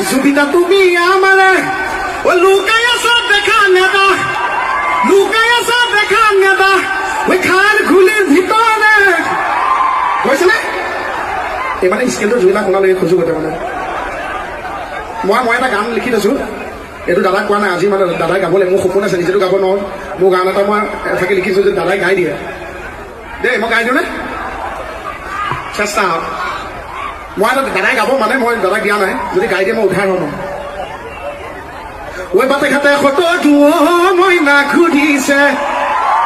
জুবিতা তুমি আমারে ও লুকাই আছা দেখা নেদা লুকাই আছা দেখা নেদা ওই খাল খুলিৰ ভিতরে কৈছে নে এই মানে স্কেলটো জুইলা কোনালৈকে খোজো গতে মানে মই এটা গান লিখি থৈছো এইটো দাদাক কোৱা নাই আজি মানে দাদাই গাবলৈ মোৰ সপোন আছে নিজেতো গাব নোৱাৰো মোৰ গান এটা মই এফাকে লিখিছো যে দাদাই গাই দিয়ে দেই মই গাই দিওঁ নে চেষ্টা মই এটা দাদাই গাব মানে মই দাদাক দিয়া নাই যদি গাই দিয়ে মই উঠাই হম ঐ বাটে ঘাটে সতটো মইনা ঘূৰিছে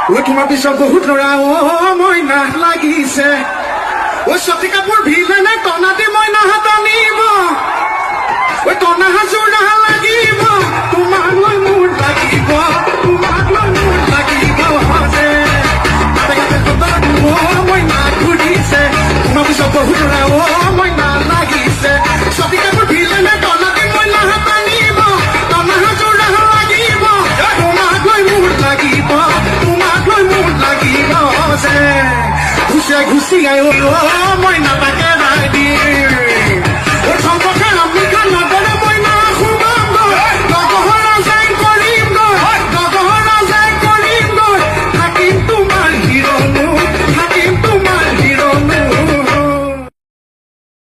ঐ তোমাৰ পিছত বহুত ল'ৰা মইনা লাগিছে ঐ ছটি কাপোৰ ভিলেনে টনা দি মইনা হাত আনিব ঐ টনা হাজোৰা লাগিব তোমাক লৈ মোৰ লাগিব তোমাক লৈ মোৰ লাগিব যে বাটে ঘাটে সতটো মইনা ঘূৰিছে তোমাৰ পিছত বহুত ল'ৰা মইনা লাগিছে ছটি কাপোৰ ভিলেনে টনা দি মইনা হাত আনিব টনা হাজোৰা লাগিব তোমাক লৈ মোৰ লাগিব তোমাক লৈ মোৰ লাগিব যে ঘুচিয়াই ঘুচিয়াই মইনা